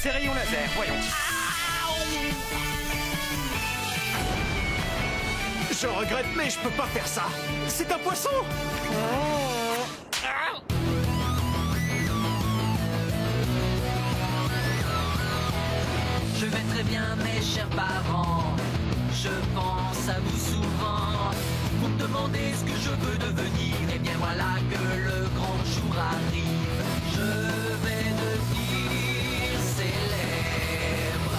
ses rayons laser, voyons. Je regrette, mais je peux pas faire ça. C'est un poisson. Je vais très bien, mes chers parents. Je pense à vous souvent. Vous me demandez ce que je veux devenir. Et bien voilà que le grand jour arrive. Je vais devenir célèbre.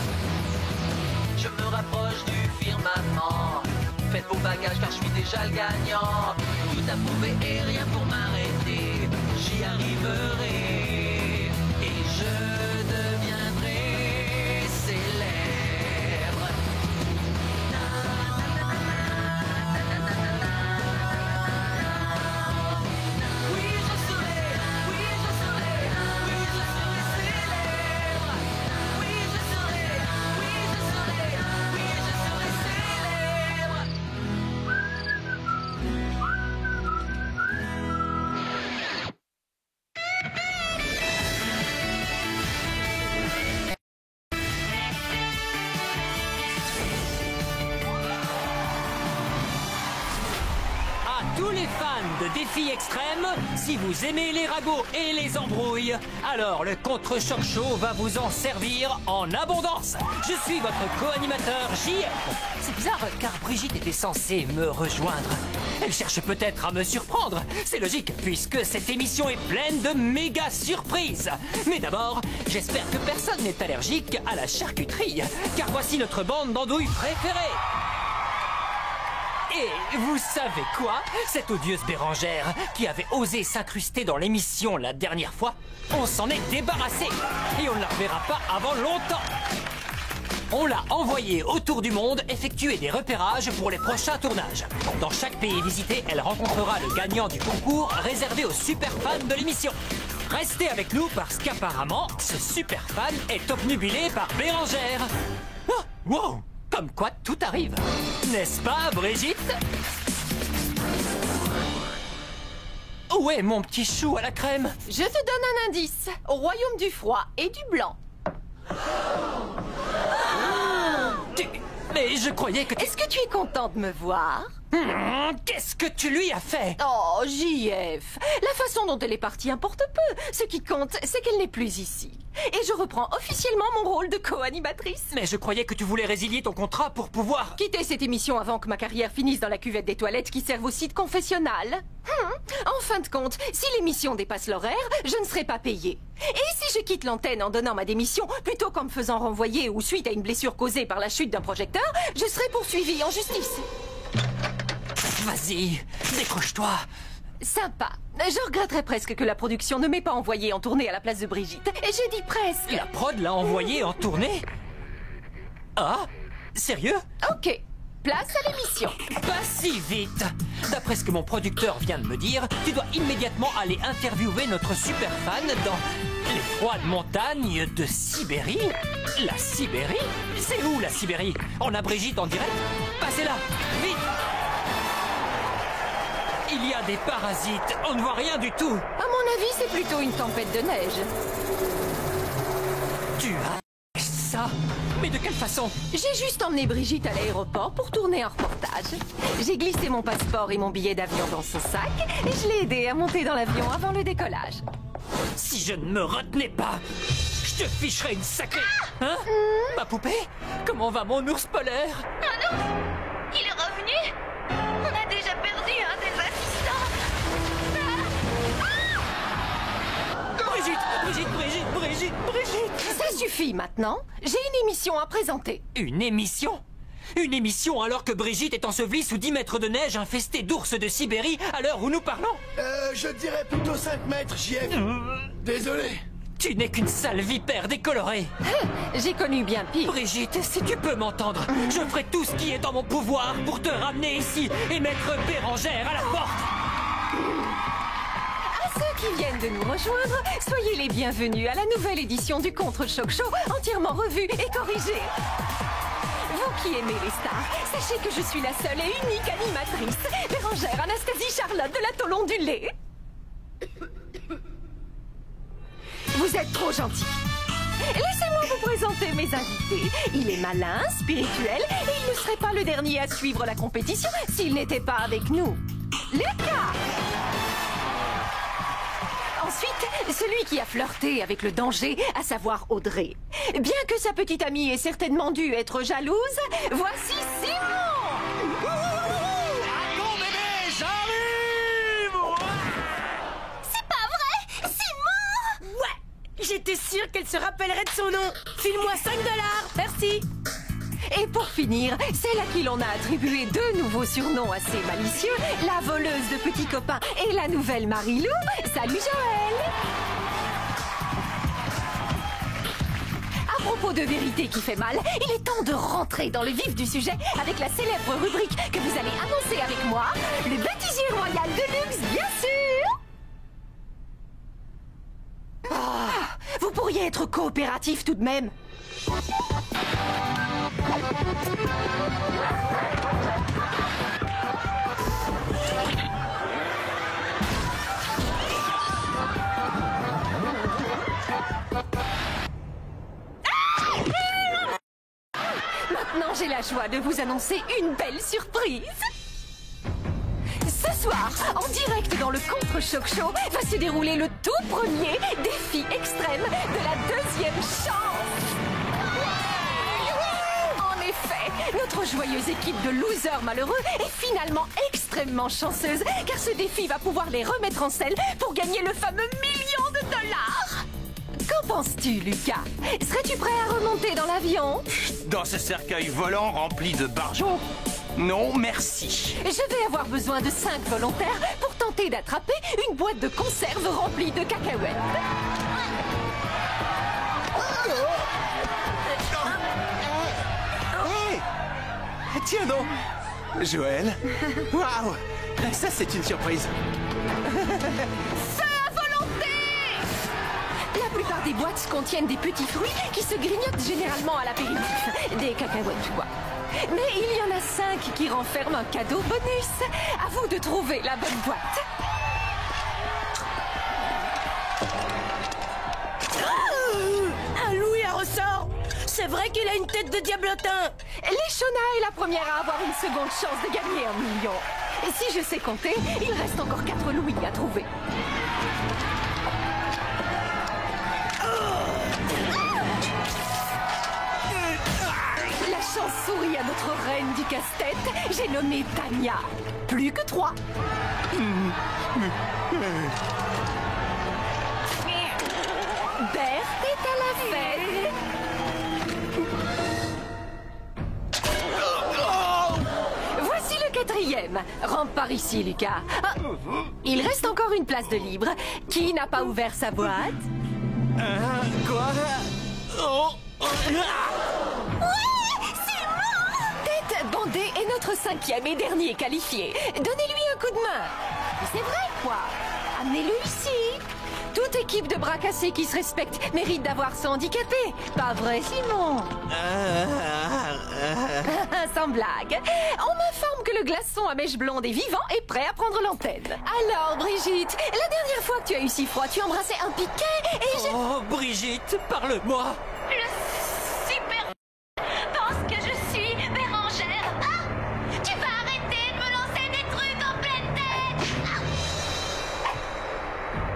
Je me rapproche du firmament. Faites vos bagages car je suis déjà le gagnant. Tout à prouver et rien pour m'arrêter. J'y arriverai. Et je deviendrai célèbre. Oui, je serai, oui, je serai, oui, je serai célèbre. Oui, je serai, oui, je serai, oui, je serai célèbre. À tous les fans de défis extrêmes, si vous aimez les ragots et les embrouilles, alors le Contre-Choc Show va vous en servir en abondance. Je suis votre co-animateur JF. C'est bizarre car Brigitte était censée me rejoindre. Elle cherche peut-être à me surprendre. C'est logique puisque cette émission est pleine de méga surprises. Mais d'abord, j'espère que personne n'est allergique à la charcuterie, car voici notre bande d'andouilles préférée. Et vous savez quoi? Cette odieuse Bérangère qui avait osé s'incruster dans l'émission la dernière fois, on s'en est débarrassé et on ne la reverra pas avant longtemps. On l'a envoyée autour du monde effectuer des repérages pour les prochains tournages. Dans chaque pays visité, elle rencontrera le gagnant du concours réservé aux super fans de l'émission. Restez avec nous parce qu'apparemment, ce super fan est obnubilé par Bérangère. Oh, wow! Comme quoi tout arrive. N'est-ce pas, Brigitte? Où est mon petit chou à la crème? Je te donne un indice. Au royaume du froid et du blanc. Mais je croyais que... Est-ce que tu es content de me voir? Qu'est-ce que tu lui as fait? Oh, JF. La façon dont elle est partie importe peu. Ce qui compte, c'est qu'elle n'est plus ici. Et je reprends officiellement mon rôle de co-animatrice. Mais je croyais que tu voulais résilier ton contrat pour pouvoir... Quitter cette émission avant que ma carrière finisse dans la cuvette des toilettes qui servent aussi de confessionnal. En fin de compte, si l'émission dépasse l'horaire, je ne serai pas payée. Et si je quitte l'antenne en donnant ma démission, plutôt qu'en me faisant renvoyer ou suite à une blessure causée par la chute d'un projecteur, je serai poursuivie en justice. Vas-y, décroche-toi. Sympa. Je regretterais presque que la production ne m'ait pas envoyé en tournée à la place de Brigitte. Et j'ai dit presque. La prod l'a envoyé en tournée? Ah? Sérieux? Ok. Place à l'émission. Pas si vite. D'après ce que mon producteur vient de me dire, tu dois immédiatement aller interviewer notre super fan dans les froides montagnes de Sibérie. La Sibérie? C'est où la Sibérie? On a Brigitte en direct? Passez-la, vite! Il y a des parasites, on ne voit rien du tout. À mon avis, c'est plutôt une tempête de neige. Tu as ça? Mais de quelle façon? J'ai juste emmené Brigitte à l'aéroport pour tourner un reportage. J'ai glissé mon passeport et mon billet d'avion dans son sac et je l'ai aidé à monter dans l'avion avant le décollage. Si je ne me retenais pas, je te ficherais une sacrée... Hein? Ma poupée? Comment va mon ours polaire? Ah non! Il est revenu! On a déjà perdu un des assistants! Ça suffit maintenant. J'ai une émission à présenter. Une émission? Une émission alors que Brigitte est ensevelie sous 10 mètres de neige infestée d'ours de Sibérie à l'heure où nous parlons? Je dirais plutôt 5 mètres, JF. Désolé. Tu n'es qu'une sale vipère décolorée. J'ai connu bien pire. Brigitte, si tu peux m'entendre, je ferai tout ce qui est en mon pouvoir pour te ramener ici et mettre Bérangère à la porte. À ceux qui viennent de nous rejoindre, soyez les bienvenus à la nouvelle édition du Contre-Choc Show, entièrement revue et corrigée. Vous qui aimez les stars, sachez que je suis la seule et unique animatrice, Bérangère Anastasie Charlotte de l'Atoll Ondulé. Vous êtes trop gentil. Laissez-moi vous mes invités. Il est malin, spirituel, et il ne serait pas le dernier à suivre la compétition s'il n'était pas avec nous. Lucas! Ensuite, celui qui a flirté avec le danger, à savoir Audrey. Bien que sa petite amie ait certainement dû être jalouse, voici Simon! Attends, bébé, j'arrive! C'est pas vrai! Simon! Ouais! J'étais sûre qu'elle se rappellerait de son nom. File-moi 5 $, merci. Et pour finir, celle à qui l'on a attribué 2 nouveaux surnoms assez malicieux, la voleuse de petits copains et la nouvelle Marilou. Salut Joël! À propos de vérité qui fait mal, il est temps de rentrer dans le vif du sujet avec la célèbre rubrique que vous allez annoncer avec moi, le bêtisier royal de luxe, bien sûr! Ah, vous pourriez être coopératif tout de même. Maintenant, j'ai la joie de vous annoncer une belle surprise. Ce soir, en direct dans le Contre-Choc Show, va se dérouler le tout premier défi extrême de la 2e chance. En effet, notre joyeuse équipe de losers malheureux est finalement extrêmement chanceuse, car ce défi va pouvoir les remettre en selle pour gagner le fameux $1 million. Qu'en penses-tu, Lucas? Serais-tu prêt à remonter dans l'avion? Dans ce cercueil volant rempli de barjots? Non, merci. Je vais avoir besoin de 5 volontaires pour tenter d'attraper une boîte de conserve remplie de cacahuètes. Hey! Tiens donc! Joël? Waouh! Ça, c'est une surprise. Feu à volonté! La plupart des boîtes contiennent des petits fruits qui se grignotent généralement à l'apéritif. Des cacahuètes, quoi. Mais il y en a 5 qui renferment un cadeau bonus. À vous de trouver la bonne boîte. Un loup et un ressort. C'est vrai qu'il a une tête de diablotin. Léchona est la première à avoir une seconde chance de gagner $1 million. Et si je sais compter, il reste encore 4 louis à trouver. La chance sourit à notre reine du casse-tête. J'ai nommé Tania. Plus que 3. Berthe est à la fête. Voici le 4e. Rentre par ici, Lucas. Ah, il reste encore une place de libre. Qui n'a pas ouvert sa boîte? Quoi? Oh! Tête bandée est notre 5e et dernier qualifié. Donnez-lui un coup de main. C'est vrai, quoi. Amenez-le ici. Toute équipe de bras cassés qui se respecte mérite d'avoir son handicapé. Pas vrai, Simon? Sans blague. On m'informe que le glaçon à mèche blonde est vivant et prêt à prendre l'antenne. Alors, Brigitte, la dernière fois que tu as eu si froid, tu embrassais un piquet et j'ai... Oh, Brigitte, parle-moi. Le super pense que je suis Bérangère. Ah! Tu vas arrêter de me lancer des trucs en pleine tête.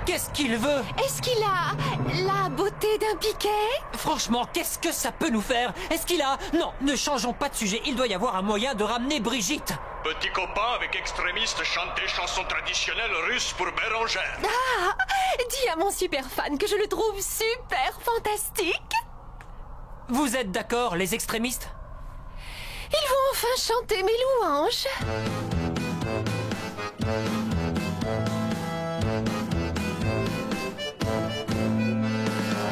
Qu'est-ce qu'il veut? Est-ce qu'il a la beauté d'un piquet? Franchement, qu'est-ce que ça peut nous faire? Est-ce qu'il a... Non, ne changeons pas de sujet. Il doit y avoir un moyen de ramener Brigitte. Petit copain avec extrémiste chanter chansons traditionnelles russes pour Bérangère. Ah! Dis à mon super fan que je le trouve super fantastique. Vous êtes d'accord, les extrémistes? Ils vont enfin chanter mes louanges.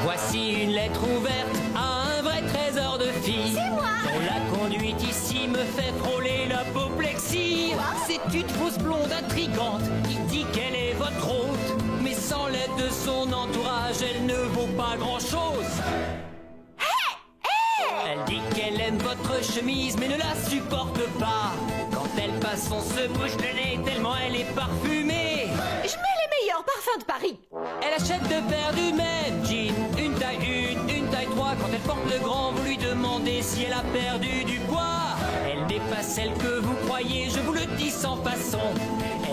Voici une lettre ouverte à un vrai trésor de fille. C'est moi. Dont la conduite ici me fait frôler l'apoplexie. C'est une fausse blonde intrigante qui dit qu'elle est votre hôte. Mais sans l'aide de son entourage, elle ne vaut pas grand-chose. Elle dit qu'elle aime votre chemise mais ne la supporte pas. Quand elle passe, on se bouche le nez tellement elle est parfumée. Je mets les meilleurs parfums de Paris. Elle achète deux paires du même jean, une taille 1, une taille 3. Quand elle porte le grand volume demandez si elle a perdu du poids. Elle n'est pas celle que vous croyez, je vous le dis sans façon.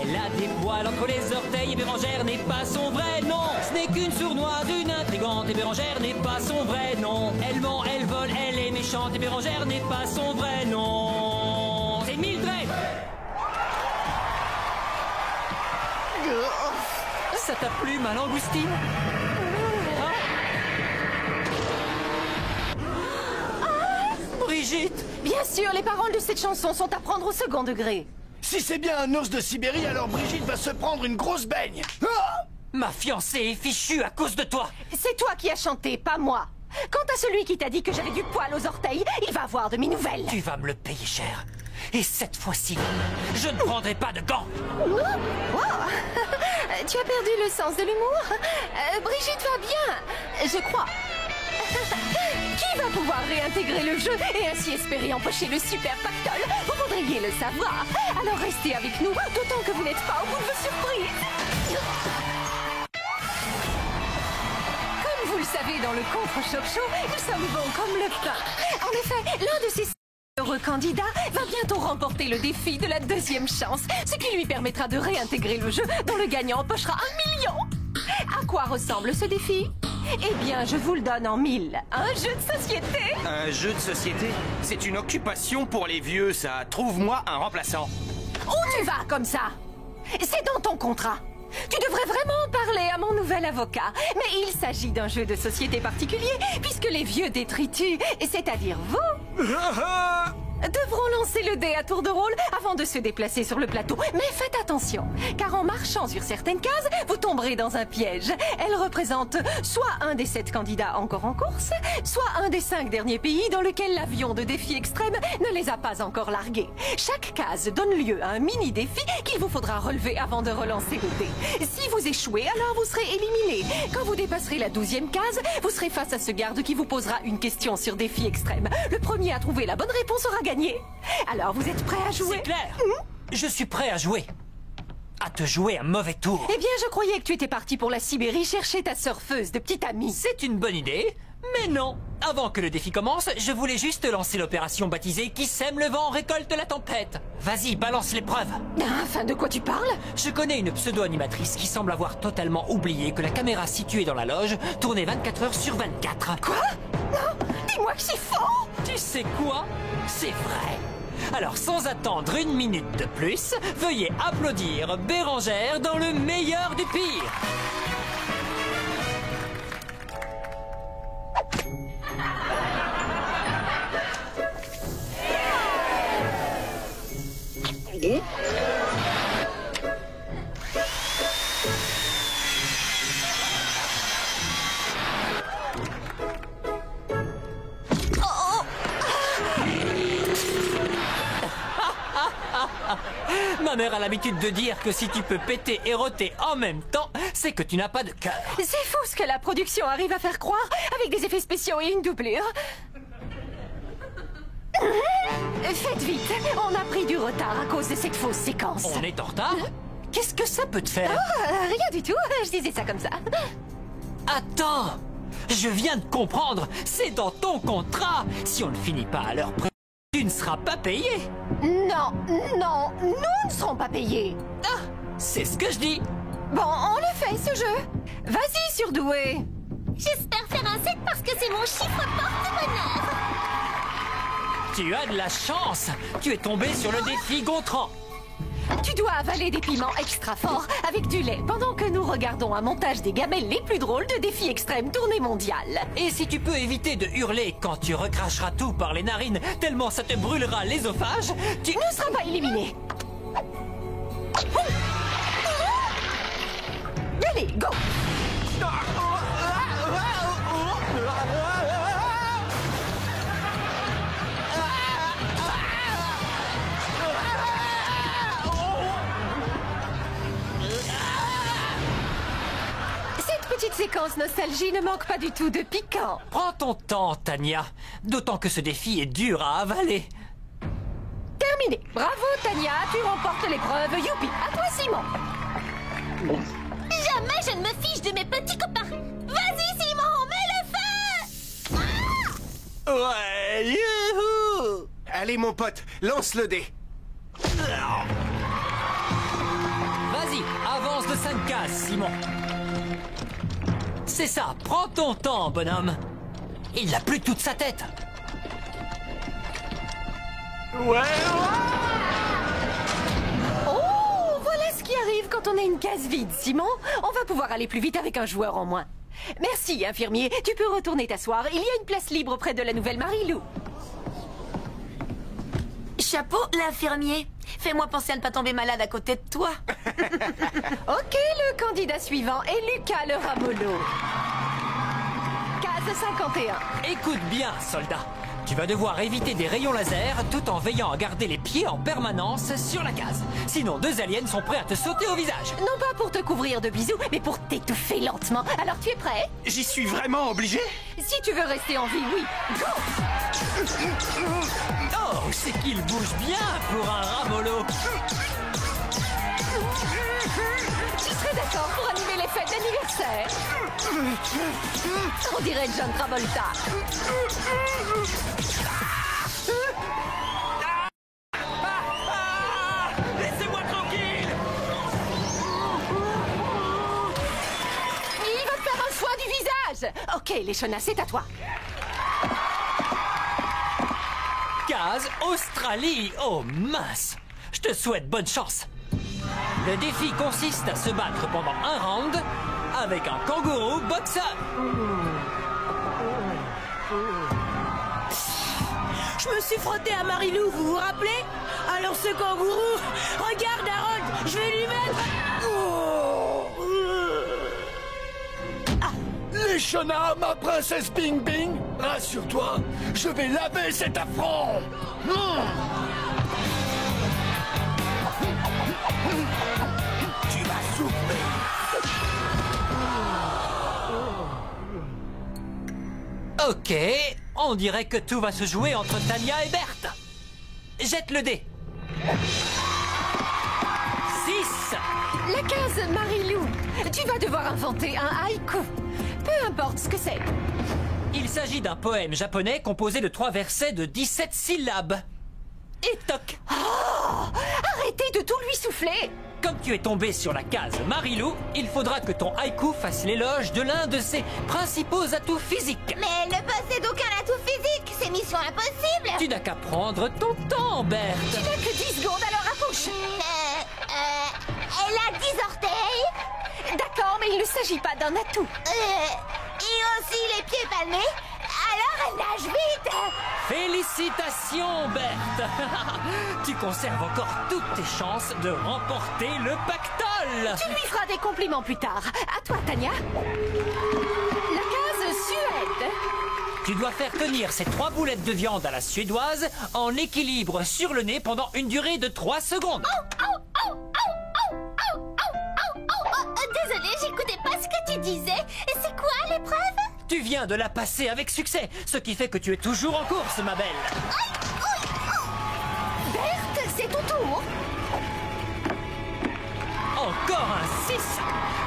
Elle a des poils entre les orteils et Bérangère n'est pas son vrai nom. Ce n'est qu'une sournoise, une intrigante et Bérangère n'est pas son vrai nom. Elle ment, elle vole, elle est méchante et Bérangère n'est pas son vrai nom. C'est Mildred. Ça t'a plu, ma langoustine? Brigitte! Bien sûr, les paroles de cette chanson sont à prendre au second degré. Si c'est bien un ours de Sibérie, alors Brigitte va se prendre une grosse baigne. Ah! Ma fiancée est fichue à cause de toi! C'est toi qui as chanté, pas moi. Quant à celui qui t'a dit que j'avais du poil aux orteils, il va avoir de mes nouvelles. Tu vas me le payer cher. Et cette fois-ci, je ne prendrai pas de gants. Wow. Tu as perdu le sens de l'humour. Brigitte va bien, je crois. Qui va pouvoir réintégrer le jeu et ainsi espérer empocher le super pactole? Vous voudriez le savoir. Alors restez avec nous, d'autant que vous n'êtes pas au bout de vos surprises. Comme vous le savez dans le contre-choc show, nous sommes bons comme le pain. En effet, l'un de ces heureux candidats va bientôt remporter le défi de la deuxième chance, ce qui lui permettra de réintégrer le jeu dont le gagnant empochera 1 million. À quoi ressemble ce défi? Eh bien, je vous le donne en 1000. Un jeu de société. Un jeu de société? C'est une occupation pour les vieux, ça. Trouve-moi un remplaçant. Où tu vas comme ça? C'est dans ton contrat. Tu devrais vraiment parler à mon nouvel avocat. Mais il s'agit d'un jeu de société particulier, puisque les vieux détritus, c'est-à-dire vous, devront lancer le dé à tour de rôle avant de se déplacer sur le plateau. Mais faites attention, car en marchant sur certaines cases, vous tomberez dans un piège. Elle représente soit un des 7 candidats encore en course, soit un des 5 derniers pays dans lequel l'avion de défi extrême ne les a pas encore largués. Chaque case donne lieu à un mini-défi qu'il vous faudra relever avant de relancer le dé. Si vous échouez, alors vous serez éliminé. Quand vous dépasserez la 12e case, vous serez face à ce garde qui vous posera une question sur défi extrême. Le premier à trouver la bonne réponse aura gagné. Alors, vous êtes prêts à jouer? C'est clair. Je suis prêt à jouer. À te jouer un mauvais tour. Eh bien, je croyais que tu étais parti pour la Sibérie chercher ta surfeuse de petite amie. C'est une bonne idée, mais non. Avant que le défi commence, je voulais juste lancer l'opération baptisée Qui sème le vent récolte la tempête. Vas-y, balance l'épreuve. Enfin, de quoi tu parles? Je connais une pseudo-animatrice qui semble avoir totalement oublié que la caméra située dans la loge tournait 24 heures sur 24. Quoi? Non, dis-moi que c'est faux! Tu sais quoi? C'est vrai. Alors, sans attendre 1 minute de plus, veuillez applaudir Bérangère dans le meilleur du pire. Ma mère a l'habitude de dire que si tu peux péter et roter en même temps, c'est que tu n'as pas de cœur. C'est fou ce que la production arrive à faire croire avec des effets spéciaux et une doublure. Faites vite, on a pris du retard à cause de cette fausse séquence. On est en retard? Qu'est-ce que ça peut te faire? Rien du tout, je disais ça comme ça. Attends! Je viens de comprendre, c'est dans ton contrat. Si on ne finit pas à l'heure prévue, tu ne seras pas payé. Non, non, nous ne serons pas payés. Ah, c'est ce que je dis. Bon, on le fait ce jeu. Vas-y, surdoué. J'espère faire un 7 parce que c'est mon chiffre porte-bonheur. Tu as de la chance. Tu es tombé sur le défi Gontran. Tu dois avaler des piments extra forts avec du lait pendant que nous regardons un montage des gamelles les plus drôles de défi extrême tournée mondiale. Et si tu peux éviter de hurler quand tu recracheras tout par les narines tellement ça te brûlera l'ésophage, tu ne seras pas éliminé. Allez, go! Cette séquence nostalgie ne manque pas du tout de piquant. Prends ton temps, Tania. D'autant que ce défi est dur à avaler. Terminé. Bravo, Tania. Tu remportes l'épreuve. Youpi. À toi, Simon. Jamais je ne me fiche de mes petits copains. Vas-y, Simon, mets le feu! Ouais. Allez, mon pote, lance le dé. Vas-y, avance de 5 cases, Simon. C'est ça, prends ton temps, bonhomme. Il n'a plus toute sa tête. Ouais. Oh, voilà ce qui arrive quand on a une case vide, Simon. On va pouvoir aller plus vite avec un joueur en moins. Merci, infirmier. Tu peux retourner t'asseoir. Il y a une place libre près de la nouvelle Marie-Lou. Chapeau, l'infirmier. Fais-moi penser à ne pas tomber malade à côté de toi. Ok, le candidat suivant est Lucas le Ramolo. Case 51. Écoute bien, soldat. Tu vas devoir éviter des rayons laser tout en veillant à garder les pieds en permanence sur la case. Sinon, 2 aliens sont prêts à te sauter au visage. Non pas pour te couvrir de bisous, mais pour t'étouffer lentement. Alors tu es prêt? J'y suis vraiment obligé? Si tu veux rester en vie, oui. Go! Oh, c'est qu'il bouge bien pour un ramolo. Tu serais d'accord pour animer les fêtes d'anniversaire? On dirait John Travolta. Laissez-moi tranquille. Il va te faire un choix du visage. Ok, les chenasses, c'est à toi. Case Australie. Oh mince. Je te souhaite bonne chance. Le défi consiste à se battre pendant un round avec un kangourou boxeur. Je me suis frotté à Marie-Lou, vous vous rappelez? Alors ce kangourou, regarde Harold, je vais lui mettre... Les chenards, ma princesse Bing Bing. Rassure-toi, je vais laver cet affront. Tu vas souffrir. Ok, on dirait que tout va se jouer entre Tania et Berthe. Jette le dé. 6. La case Marie-Lou. Tu vas devoir inventer un haïku. Peu importe ce que c'est. Il s'agit d'un poème japonais composé de 3 versets de 17 syllabes. Et toc. Oh, arrêtez de tout lui souffler. Comme tu es tombé sur la case Marie-Lou, il faudra que ton haïku fasse l'éloge de l'un de ses principaux atouts physiques. Mais elle ne possède aucun atout physique. C'est mission impossible. Tu n'as qu'à prendre ton temps, Berthe. Tu n'as que 10 secondes, alors accouche. Elle a 10 orteils. D'accord, mais il ne s'agit pas d'un atout. Et aussi les pieds palmés. Alors elle nage vite. Félicitations, Berthe. Tu conserves encore toutes tes chances de remporter le pactole. Tu lui feras des compliments plus tard. À toi, Tania. La case Suède. Tu dois faire tenir ces 3 boulettes de viande à la suédoise en équilibre sur le nez pendant une durée de 3 secondes. Désolée, j'écoutais pas ce que tu disais. Et c'est quoi l'épreuve? Tu viens de la passer avec succès, ce qui fait que tu es toujours en course, ma belle. Berthe, c'est ton tour. Encore un 6.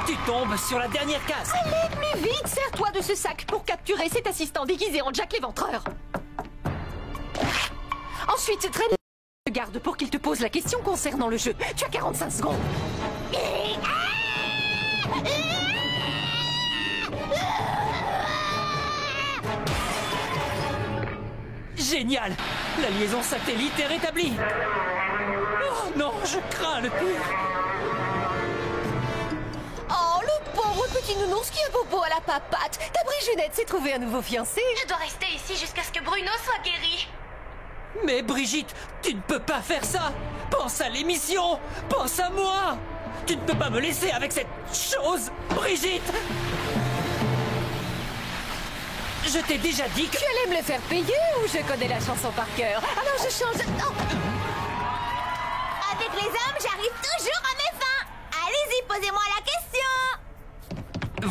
Tu tombes sur la dernière case. Allez, plus vite, sers-toi de ce sac pour capturer cet assistant déguisé en Jack l'Éventreur. Ensuite, traîne le garde pour qu'il te pose la question concernant le jeu. Tu as 45 secondes. Génial! La liaison satellite est rétablie. Oh non, je crains le pire. Oh, le pauvre petit nounours qui a bobo à la papate. Ta Brigitte s'est trouvé un nouveau fiancé. Je dois rester ici jusqu'à ce que Bruno soit guéri. Mais Brigitte, tu ne peux pas faire ça. Pense à l'émission. Pense à moi. Tu ne peux pas me laisser avec cette chose, Brigitte. Je t'ai déjà dit que... Tu allais me le faire payer ou je connais la chanson par cœur? Alors je change... Oh. Avec les hommes, j'arrive toujours à mes fins. Allez-y, posez-moi la question.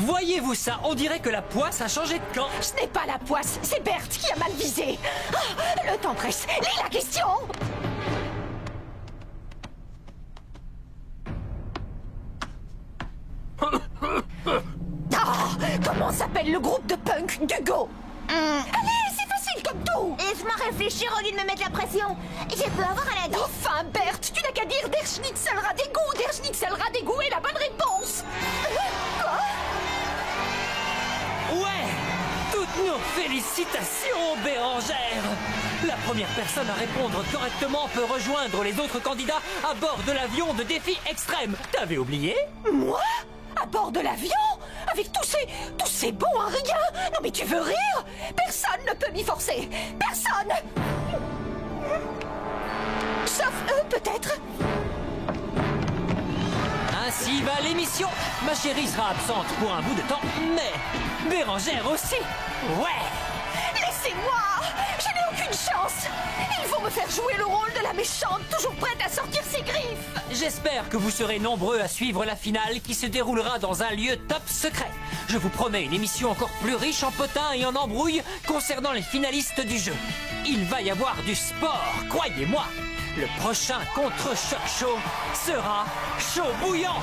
Voyez-vous ça? On dirait que la poisse a changé de camp. Ce n'est pas la poisse, c'est Berthe qui a mal visé. Ah, le temps presse. Lis la question. Comment s'appelle le groupe de punk d'Hugo? Allez, c'est facile comme tout. Laisse-moi réfléchir au lieu de me mettre la pression. Je peux avoir un indice? Enfin, Berthe, tu n'as qu'à dire Der Schnitzel Radégout. Der Schnitzel Radégout est la bonne réponse. Ouais! Toutes nos félicitations, Bérangère! La première personne à répondre correctement peut rejoindre les autres candidats à bord de l'avion de défi extrême. T'avais oublié? Moi? À bord de l'avion? Avec tous ces bons à rien? Non mais tu veux rire? Personne ne peut m'y forcer. Personne! Sauf eux, peut-être? Ainsi va l'émission. Ma chérie sera absente pour un bout de temps, mais Bérangère aussi. Ouais! Laissez-moi! Je n'ai aucune chance! Ils vont me faire jouer le rôle de la méchante, toujours prête à sortir ses griffes! J'espère que vous serez nombreux à suivre la finale qui se déroulera dans un lieu top secret. Je vous promets une émission encore plus riche en potins et en embrouilles concernant les finalistes du jeu. Il va y avoir du sport, croyez-moi. Le prochain contre-choc show sera chaud bouillant.